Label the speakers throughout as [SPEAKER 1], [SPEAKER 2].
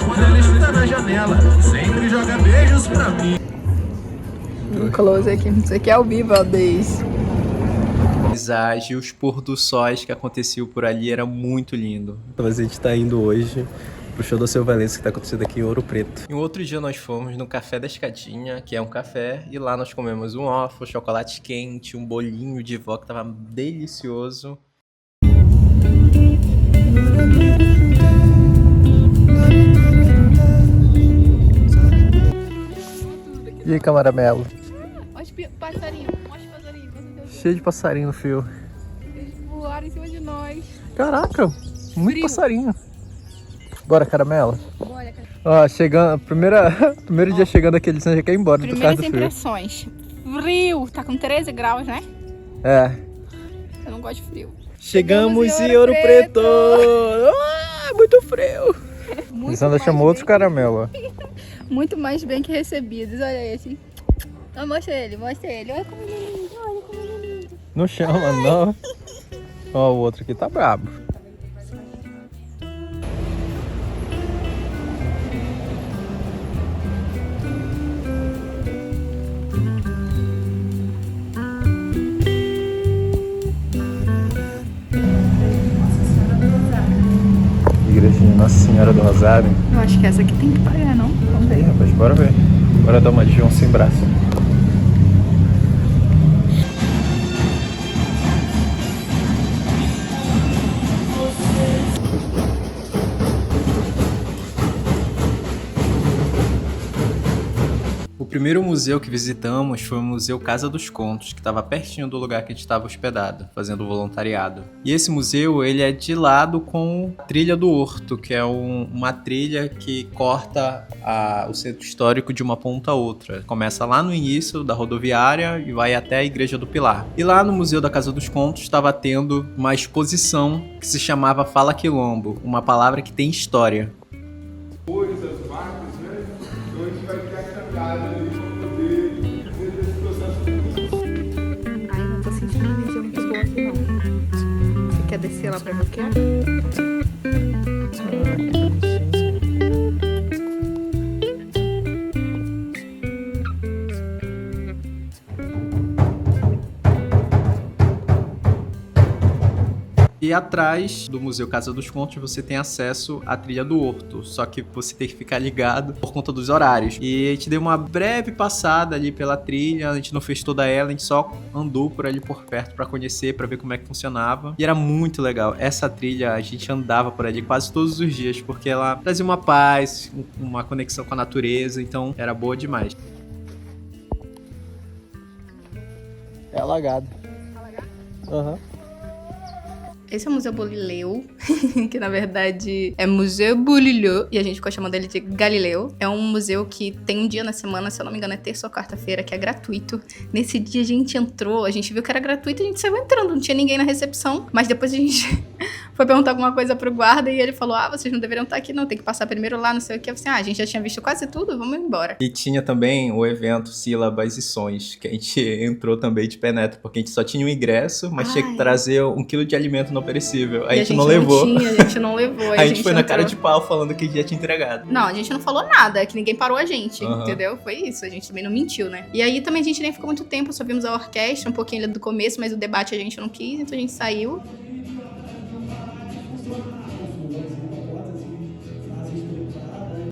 [SPEAKER 1] olhos quando ela está na janela. Sempre joga beijos pra mim.
[SPEAKER 2] Um close aqui. Isso aqui é ao vivo, ó, Deis.
[SPEAKER 3] Paisagem, os pôr do sóis que aconteciam por ali era muito lindo.
[SPEAKER 4] Mas a gente tá indo hoje pro show do Seu Valença que tá acontecendo aqui em Ouro Preto.
[SPEAKER 3] Em outro dia nós fomos no Café da Escadinha, que é um café, e lá nós comemos um waffle, chocolate quente, um bolinho de vó que tava delicioso.
[SPEAKER 4] E aí, Camaramelo?
[SPEAKER 2] Olha os passarinhos, olha os passarinhos.
[SPEAKER 4] Cheio de passarinho no fio.
[SPEAKER 2] Eles voaram em cima de nós.
[SPEAKER 4] Caraca, muito
[SPEAKER 2] Frio.
[SPEAKER 4] passarinho. Bora, Caramela?
[SPEAKER 2] Bora, cara.
[SPEAKER 4] Ó, chegando, primeiro dia chegando aqui, ele já quer ir embora do carro
[SPEAKER 2] Primeiras
[SPEAKER 4] do frio.
[SPEAKER 2] impressões. Frio, tá com 13 graus, né?
[SPEAKER 4] É.
[SPEAKER 2] Eu não gosto de frio.
[SPEAKER 4] Chegamos em Ouro Preto! Ah, muito frio!
[SPEAKER 2] Muito
[SPEAKER 4] Lisandra
[SPEAKER 2] mais
[SPEAKER 4] chamou outro
[SPEAKER 2] bem-
[SPEAKER 4] caramelo, ó.
[SPEAKER 2] Muito mais bem que recebidos, olha esse. Oh, mostra ele, mostra ele. Olha como ele é lindo, olha como ele é lindo.
[SPEAKER 4] Não chama, não. Ó, o outro aqui tá brabo. Igrejinha Nossa Senhora do Rosário.
[SPEAKER 2] Eu acho que essa aqui tem que pagar, não? Vamos
[SPEAKER 4] Aí,
[SPEAKER 2] ver.
[SPEAKER 4] rapaz, bora ver. Bora dar uma de João sem braço.
[SPEAKER 3] O primeiro museu que visitamos foi o Museu Casa dos Contos, que estava pertinho do lugar que a gente estava hospedado, fazendo voluntariado. E esse museu, ele é de lado com a Trilha do Horto, que é uma trilha que corta o centro histórico de uma ponta a outra. Começa lá no início da rodoviária e vai até a Igreja do Pilar. E lá no Museu da Casa dos Contos estava tendo uma exposição que se chamava Fala Quilombo, uma palavra que tem história.
[SPEAKER 5] As marcas, né? Então a gente vai ficar encantado ali para poder fazer esse processo.
[SPEAKER 2] Ai, não tô sentindo energia muito boa aqui, não. Você quer descer lá pra ver o que é?
[SPEAKER 3] E atrás do Museu Casa dos Contos você tem acesso à Trilha do Horto, só que você tem que ficar ligado por conta dos horários. E a gente deu uma breve passada ali pela trilha, a gente não fez toda ela, a gente só andou por ali por perto pra conhecer, pra ver como é que funcionava. E era muito legal. Essa trilha a gente andava por ali quase todos os dias, porque ela trazia uma paz, uma conexão com a natureza, então era boa demais.
[SPEAKER 4] É alagado. Aham.
[SPEAKER 2] Esse é o Museu Galileu, que na verdade é Museu Galileu, e a gente ficou chamando ele de Galileu. É um museu que tem um dia na semana, se eu não me engano é terça ou quarta-feira, que é gratuito. Nesse dia a gente entrou, a gente viu que era gratuito e a gente saiu entrando, não tinha ninguém na recepção. Mas depois a gente foi perguntar alguma coisa pro guarda e ele falou, vocês não deveriam estar aqui não, tem que passar primeiro lá, não sei o que. Eu falei assim, a gente já tinha visto quase tudo, vamos embora.
[SPEAKER 3] E tinha também o evento Sílabas e Sons, que a gente entrou também de penetra, porque a gente só tinha um ingresso, mas tinha que trazer 1 quilo de alimento não perecível. A gente não levou.
[SPEAKER 2] A gente não levou.
[SPEAKER 3] A gente foi na
[SPEAKER 2] entrou.
[SPEAKER 3] cara de pau falando que já tinha entregado.
[SPEAKER 2] Não, a gente não falou nada, é que ninguém parou a gente,
[SPEAKER 3] Aham.
[SPEAKER 2] entendeu? Foi isso, a gente também não mentiu, né? E aí também a gente nem ficou muito tempo, só vimos a orquestra, um pouquinho ali do começo, mas o debate a gente não quis, então a gente saiu.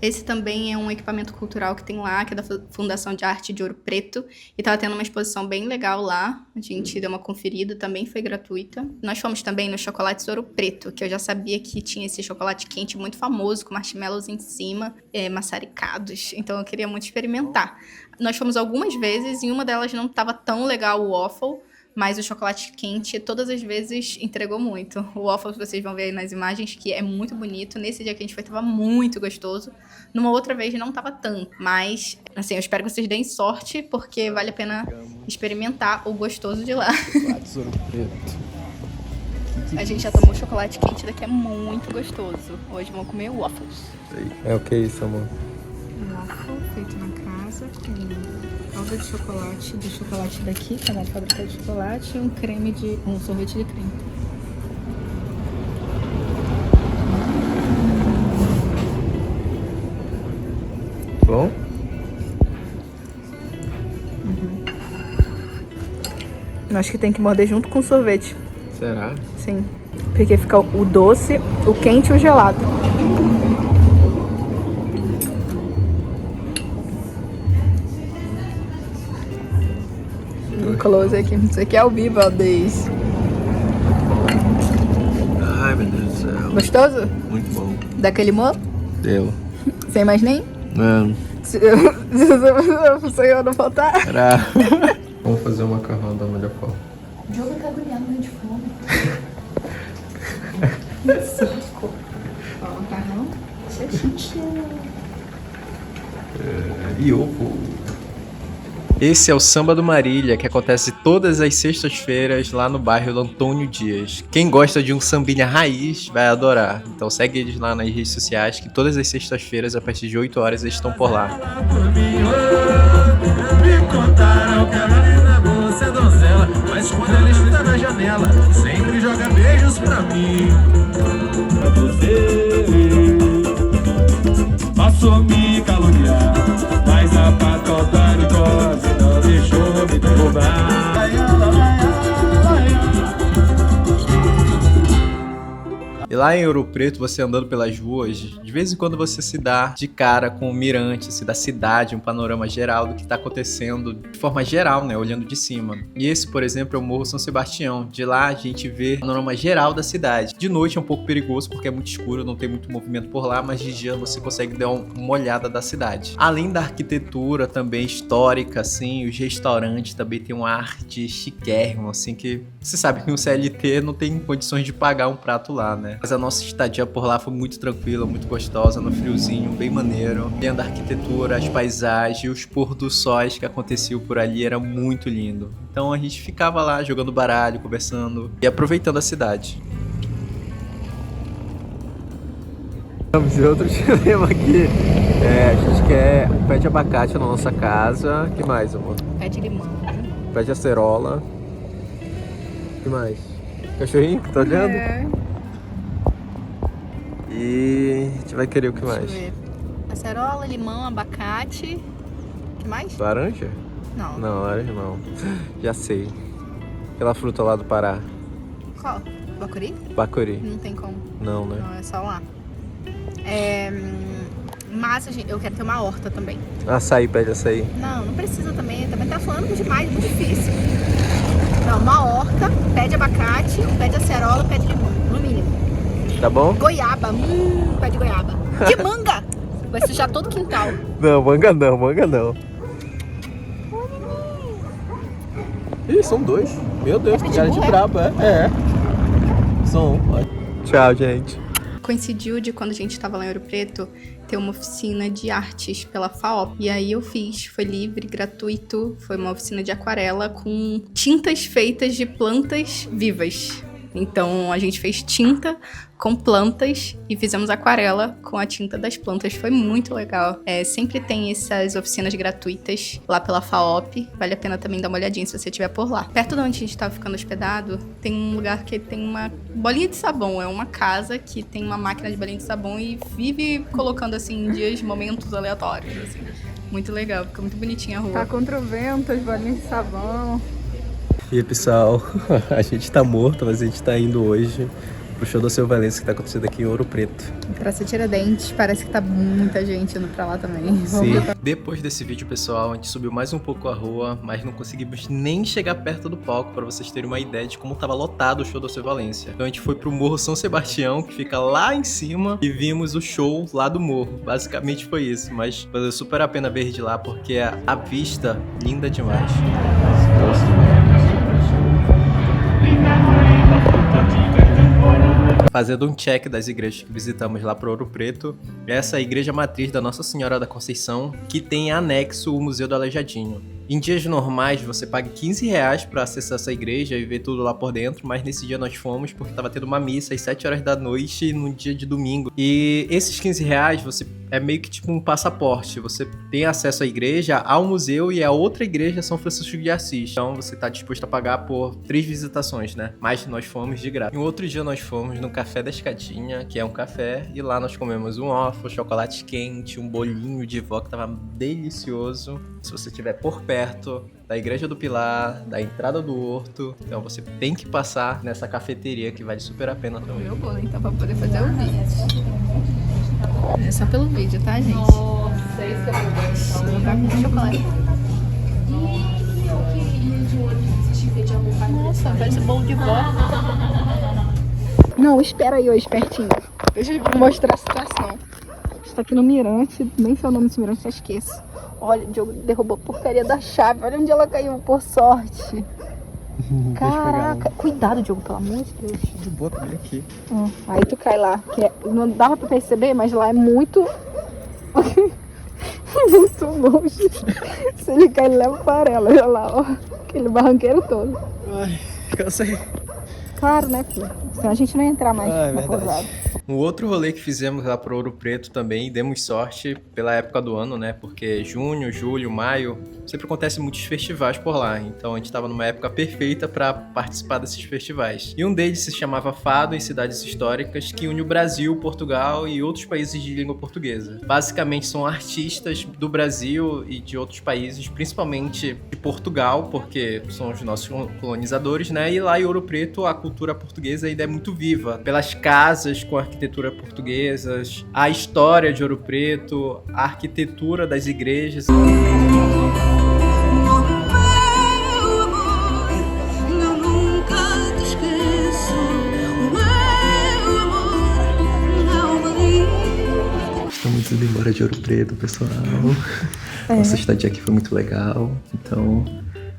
[SPEAKER 2] Esse também é um equipamento cultural que tem lá, que é da Fundação de Arte de Ouro Preto. E tava tendo uma exposição bem legal lá. A gente deu uma conferida, também foi gratuita. Nós fomos também no Chocolates Ouro Preto, que eu já sabia que tinha esse chocolate quente muito famoso, com marshmallows em cima, maçaricados. Então eu queria muito experimentar. Nós fomos algumas vezes, e uma delas não tava tão legal o waffle, mas o chocolate quente, todas as vezes, entregou muito. O waffle, vocês vão ver aí nas imagens, que é muito bonito. Nesse dia que a gente foi, tava muito gostoso. Numa outra vez, não tava tanto. Mas, assim, eu espero que vocês deem sorte, porque vale a pena experimentar o gostoso de lá.
[SPEAKER 4] Chocolates Ouro Preto.
[SPEAKER 2] A gente já tomou chocolate quente, daqui é muito gostoso. Hoje vamos comer waffles.
[SPEAKER 4] É o que é isso, amor?
[SPEAKER 2] Waffle feito na casa, com calda de chocolate, do chocolate daqui, que é uma fábrica de chocolate, e um sorvete de creme.
[SPEAKER 4] Bom?
[SPEAKER 2] Acho que tem que morder junto com o sorvete.
[SPEAKER 4] Será?
[SPEAKER 2] Sim. Porque fica o doce, o quente e o gelado. Um close aqui. Isso aqui é ao vivo, Aldez.
[SPEAKER 4] Ai, meu Deus do céu.
[SPEAKER 2] Gostoso?
[SPEAKER 4] Muito bom.
[SPEAKER 2] Daquele mo?
[SPEAKER 4] Deu.
[SPEAKER 2] Sem mais nem?
[SPEAKER 4] Mano.
[SPEAKER 2] Se eu não faltar.
[SPEAKER 4] Será? Vamos fazer o macarrão da melhor forma.
[SPEAKER 2] O Diogo tá agoniado de fome. Ó, macarrão.
[SPEAKER 4] E ovo.
[SPEAKER 3] Esse é o Samba do Marília, que acontece todas as sextas-feiras lá no bairro do Antônio Dias. Quem gosta de um sambinha raiz vai adorar. Então segue eles lá nas redes sociais, que todas as sextas-feiras, a partir de 8 horas, eles estão por lá.
[SPEAKER 1] Me contaram que a Marina você é donzela, mas quando ela está na janela, sempre joga beijos pra mim. Você passou me caluniar, mas a patota de goze não deixou me derrubar.
[SPEAKER 3] E lá em Ouro Preto, você andando pelas ruas, de vez em quando você se dá de cara com o mirante assim, da cidade, um panorama geral do que está acontecendo de forma geral, né, olhando de cima. E esse, por exemplo, é o Morro São Sebastião. De lá a gente vê o panorama geral da cidade. De noite é um pouco perigoso porque é muito escuro, não tem muito movimento por lá, mas de dia você consegue dar uma olhada da cidade. Além da arquitetura também histórica, assim, os restaurantes também tem uma arte chiquérrima, assim, que você sabe que um CLT não tem condições de pagar um prato lá, né? Mas a nossa estadia por lá foi muito tranquila, muito gostosa, no friozinho, bem maneiro. Vendo a arquitetura, as paisagens, os pôr do sóis que aconteciam por ali, era muito lindo. Então a gente ficava lá jogando baralho, conversando e aproveitando a cidade.
[SPEAKER 4] Vamos ver outro dilema aqui. A gente quer pé de abacate na nossa casa. O que mais, amor?
[SPEAKER 2] Pé de limão.
[SPEAKER 4] Pé de acerola. O que mais? Cachorrinho? Tá olhando?
[SPEAKER 2] É.
[SPEAKER 4] E a gente vai querer o que mais?
[SPEAKER 2] Deixa eu ver. Acerola, limão, abacate. O que mais?
[SPEAKER 4] Laranja?
[SPEAKER 2] Não.
[SPEAKER 4] Não, laranja não. Já sei. Aquela fruta lá do Pará.
[SPEAKER 2] Qual? Bacuri?
[SPEAKER 4] Bacuri.
[SPEAKER 2] Não tem como.
[SPEAKER 4] Não, né?
[SPEAKER 2] Não, é só lá. Mas eu quero ter uma horta também.
[SPEAKER 4] Açaí, pede açaí.
[SPEAKER 2] Não precisa também. Também tá falando demais, muito difícil. Não, uma horta, pé de abacate, pé de acerola, pé de limão, no mínimo.
[SPEAKER 4] Tá bom?
[SPEAKER 2] Goiaba, pé de goiaba. De manga! Vai sujar todo o quintal.
[SPEAKER 4] Não, manga não, manga não. Ih, são dois. Meu Deus, que cara de brabo, é. São. Tchau, gente.
[SPEAKER 2] Coincidiu de quando a gente tava lá em Ouro Preto ter uma oficina de artes pela FAOP. E aí eu fiz, foi livre, gratuito. Foi uma oficina de aquarela com tintas feitas de plantas vivas. Então a gente fez tinta com plantas e fizemos aquarela com a tinta das plantas. Foi muito legal. Sempre tem essas oficinas gratuitas lá pela FAOP. Vale a pena também dar uma olhadinha se você estiver por lá. Perto de onde a gente estava ficando hospedado, tem um lugar que tem uma bolinha de sabão. É uma casa que tem uma máquina de bolinha de sabão e vive colocando assim em dias, momentos aleatórios. Assim. Muito legal, fica muito bonitinha a rua. Tá contra o vento, as bolinhas de sabão.
[SPEAKER 4] E aí, pessoal, a gente tá morto, mas a gente tá indo hoje pro show do Seu Valença que tá acontecendo aqui em Ouro Preto.
[SPEAKER 2] Praça Tiradentes, parece que tá muita gente indo pra lá também.
[SPEAKER 4] Sim.
[SPEAKER 3] Depois desse vídeo, pessoal, a gente subiu mais um pouco a rua, mas não conseguimos nem chegar perto do palco para vocês terem uma ideia de como tava lotado o show do Seu Valência. Então a gente foi pro Morro São Sebastião, que fica lá em cima, e vimos o show lá do morro. Basicamente foi isso, mas valeu super a pena ver de lá, porque a vista linda demais. Fazendo um check das igrejas que visitamos lá para Ouro Preto, essa é a igreja matriz da Nossa Senhora da Conceição, que tem anexo o Museu do Aleijadinho. Em dias normais, você paga R$15 pra acessar essa igreja e ver tudo lá por dentro, mas nesse dia nós fomos porque tava tendo uma missa às 7 horas da noite no dia de domingo. E esses R$15, você é meio que tipo um passaporte. Você tem acesso à igreja, ao museu e a outra igreja, São Francisco de Assis. Então você tá disposto a pagar por 3 visitações, né? Mas nós fomos de graça. Em outro dia nós fomos no Café da Escadinha, que é um café, e lá nós comemos um waffle, chocolate quente, um bolinho de vó que tava delicioso. Se você estiver por perto da Igreja do Pilar, da entrada do Horto, então você tem que passar nessa cafeteria que vale super a pena também.
[SPEAKER 2] Meu bolo, então, pra poder fazer o vídeo. É só pelo vídeo, tá, gente? Nossa, esse é o meu lugar com chocolate. Nossa, parece bolo de vó. Não, espera aí, ô espertinho. Deixa eu mostrar a situação. A gente tá aqui no mirante, nem sei o nome desse mirante, já esqueço. Olha, o Diogo derrubou a porcaria da chave. Olha onde ela caiu, por sorte. Caraca, cuidado, Diogo, pelo amor de Deus.
[SPEAKER 3] De boa, tá bem aqui.
[SPEAKER 2] Aí tu cai lá, que não dava pra perceber, mas lá é muito... muito longe. Se ele cair, ele leva para ela, olha lá, ó. Aquele barranqueiro todo.
[SPEAKER 3] Ai, cansei.
[SPEAKER 2] Claro, né, filho? Senão a gente não ia entrar mais na pousada.
[SPEAKER 3] Um outro rolê que fizemos lá pro Ouro Preto também, demos sorte pela época do ano, né? Porque junho, julho, maio, sempre acontecem muitos festivais por lá. Então a gente tava numa época perfeita para participar desses festivais. E um deles se chamava Fado em Cidades Históricas, que une o Brasil, Portugal e outros países de língua portuguesa. Basicamente são artistas do Brasil e de outros países, principalmente de Portugal, porque são os nossos colonizadores, né? E lá em Ouro Preto a cultura portuguesa ainda é muito viva, pelas casas com arquitetura portuguesas, a história de Ouro Preto, a arquitetura das igrejas. Estamos indo embora de Ouro Preto, pessoal. Nossa estadia aqui foi muito legal, então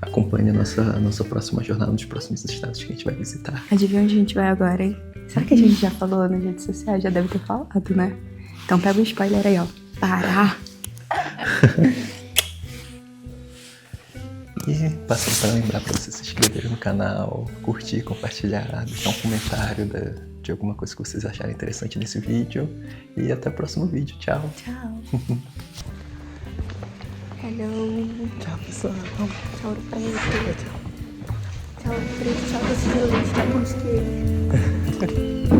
[SPEAKER 3] acompanhe a nossa próxima jornada nos próximos estados que a gente vai visitar.
[SPEAKER 6] Adivinha onde a gente vai agora, hein? Será que a gente já falou nas redes sociais? Já deve ter falado, né? Então pega o spoiler aí, ó. Pará!
[SPEAKER 3] E passando para lembrar para você se inscrever no canal, curtir, compartilhar, deixar um comentário de alguma coisa que vocês acharem interessante nesse vídeo. E até o próximo vídeo. Tchau!
[SPEAKER 6] Tchau! Hello!
[SPEAKER 3] Tchau, pessoal!
[SPEAKER 6] Tchau, Preto! Tchau, Preto! Tchau, você, tchau, mosqueiro!